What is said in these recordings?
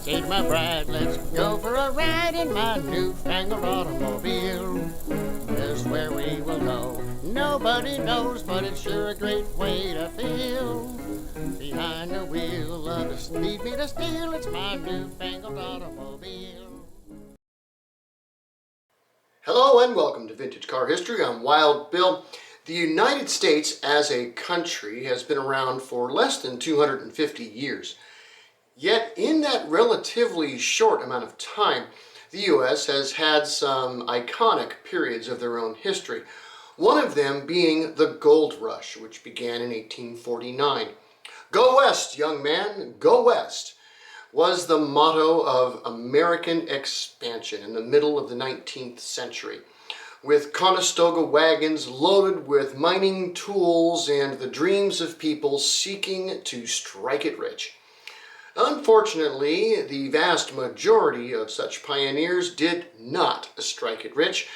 Take my bride, let's go for a ride in my newfangled automobile. This is where we will go. Nobody knows, but it's sure a great way to feel. Behind the wheel of the speed meter steel, it's my newfangled automobile. Hello and welcome to Vintage Car History. I'm Wild Bill. The United States as a country has been around for less than 250 years. Yet in that relatively short amount of time, the U.S. has had some iconic periods of their own history. One of them being the Gold Rush, which began in 1849. "Go west, young man, go west," was the motto of American expansion in the middle of the 19th century, with Conestoga wagons loaded with mining tools and the dreams of people seeking to strike it rich. Unfortunately, the vast majority of such pioneers did not strike it rich.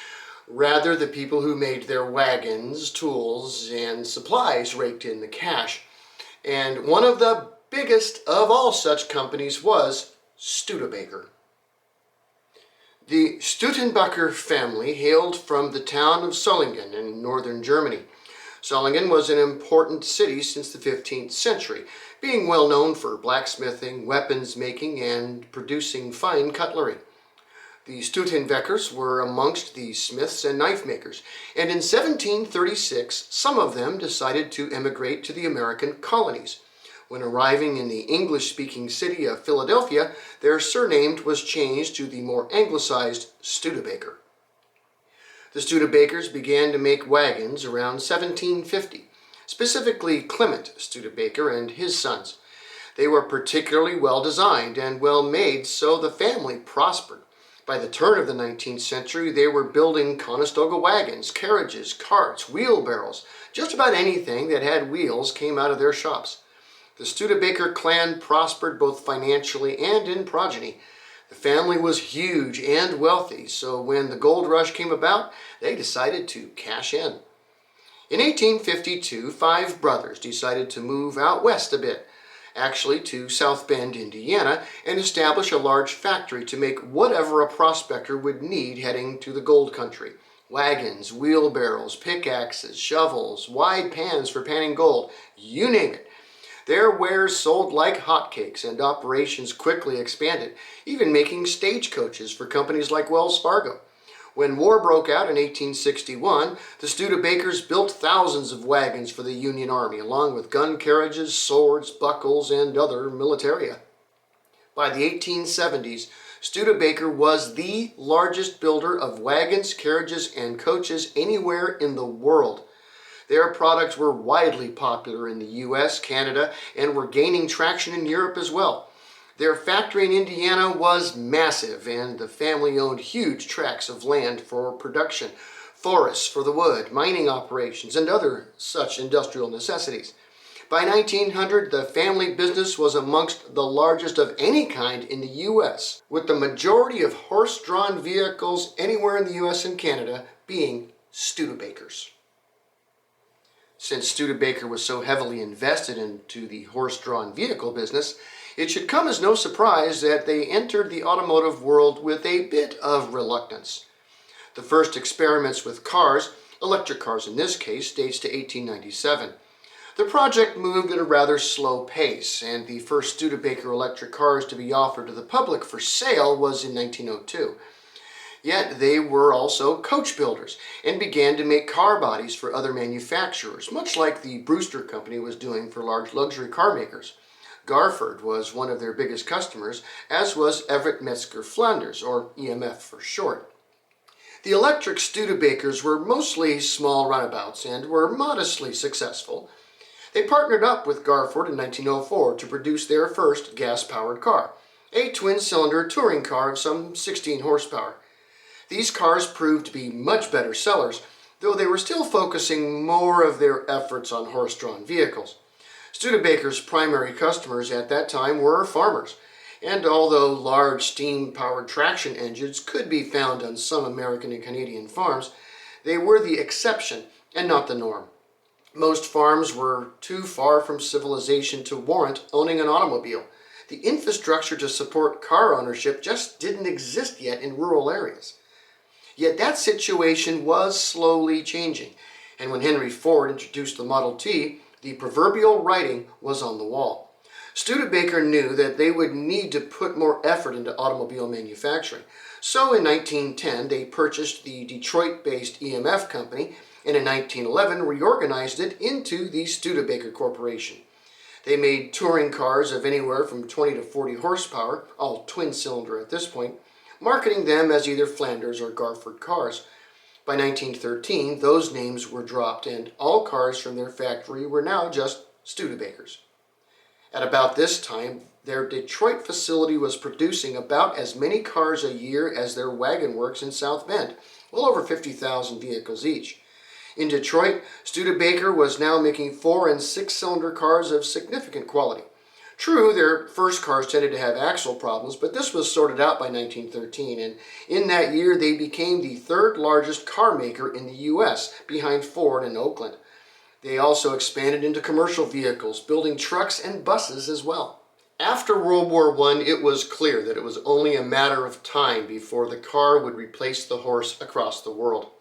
Rather, the people who made their wagons, tools, and supplies raked in the cash. And one of the biggest of all such companies was Studebaker. The Studebaker family hailed from the town of Solingen in northern Germany. Solingen was an important city since the 15th century, being well known for blacksmithing, weapons making, and producing fine cutlery. The Studenbekers were amongst the smiths and knife makers, and in 1736 some of them decided to emigrate to the American colonies. When arriving in the English-speaking city of Philadelphia, their surname was changed to the more anglicized Studebaker. The Studebakers began to make wagons around 1750, specifically Clement Studebaker and his sons. They were particularly well designed and well made, so the family prospered. By the turn of the 19th century, they were building Conestoga wagons, carriages, carts, wheelbarrows. Just about anything that had wheels came out of their shops. The Studebaker clan prospered both financially and in progeny. The family was huge and wealthy, so when the gold rush came about, they decided to cash in. In 1852, 5 brothers decided to move out west a bit, actually to South Bend, Indiana, and establish a large factory to make whatever a prospector would need heading to the gold country. Wagons, wheelbarrows, pickaxes, shovels, wide pans for panning gold, you name it. Their wares sold like hotcakes, and operations quickly expanded, even making stagecoaches for companies like Wells Fargo. When war broke out in 1861, the Studebakers built thousands of wagons for the Union Army, along with gun carriages, swords, buckles, and other militaria. By the 1870s, Studebaker was the largest builder of wagons, carriages, and coaches anywhere in the world. Their products were widely popular in the U.S., Canada, and were gaining traction in Europe as well. Their factory in Indiana was massive, and the family owned huge tracts of land for production, forests for the wood, mining operations, and other such industrial necessities. By 1900, the family business was amongst the largest of any kind in the U.S., with the majority of horse-drawn vehicles anywhere in the U.S. and Canada being Studebakers. Since Studebaker was so heavily invested into the horse-drawn vehicle business, it should come as no surprise that they entered the automotive world with a bit of reluctance. The first experiments with cars, electric cars in this case, dates to 1897. The project moved at a rather slow pace, and the first Studebaker electric cars to be offered to the public for sale was in 1902. Yet they were also coach builders and began to make car bodies for other manufacturers, much like the Brewster Company was doing for large luxury car makers. Garford was one of their biggest customers, as was Everett Metzger Flanders, or EMF for short. The electric Studebakers were mostly small runabouts and were modestly successful. They partnered up with Garford in 1904 to produce their first gas-powered car, a twin-cylinder touring car of some 16 horsepower. These cars proved to be much better sellers, though they were still focusing more of their efforts on horse-drawn vehicles. Studebaker's primary customers at that time were farmers, and although large steam-powered traction engines could be found on some American and Canadian farms, they were the exception and not the norm. Most farms were too far from civilization to warrant owning an automobile. the infrastructure to support car ownership just didn't exist yet in rural areas. Yet that situation was slowly changing, and when Henry Ford introduced the Model T, the proverbial writing was on the wall. Studebaker knew that they would need to put more effort into automobile manufacturing. So in 1910, they purchased the Detroit-based EMF company, and in 1911 reorganized it into the Studebaker Corporation. They made touring cars of anywhere from 20 to 40 horsepower, all twin-cylinder at this point, marketing them as either Flanders or Garford cars. By 1913, those names were dropped, and all cars from their factory were now just Studebakers. At about this time, their Detroit facility was producing about as many cars a year as their wagon works in South Bend, well over 50,000 vehicles each. In Detroit, Studebaker was now making 4- and 6-cylinder cars of significant quality. True, their first cars tended to have axle problems, but this was sorted out by 1913, and in that year they became the third largest car maker in the U.S., behind Ford and Oakland. They also expanded into commercial vehicles, building trucks and buses as well. After World War I, it was clear that it was only a matter of time before the car would replace the horse across the world.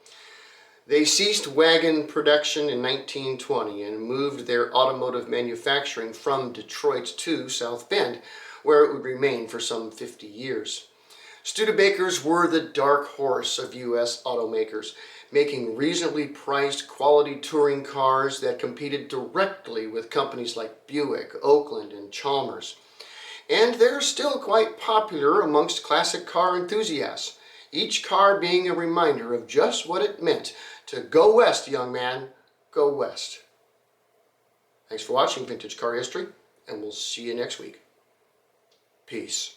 They ceased wagon production in 1920 and moved their automotive manufacturing from Detroit to South Bend, where it would remain for some 50 years. Studebakers were the dark horse of U.S. automakers, making reasonably priced quality touring cars that competed directly with companies like Buick, Oakland, and Chalmers. And they're still quite popular amongst classic car enthusiasts, each car being a reminder of just what it meant to go west, young man, go west. Thanks for watching Vintage Car History, and we'll see you next week. Peace.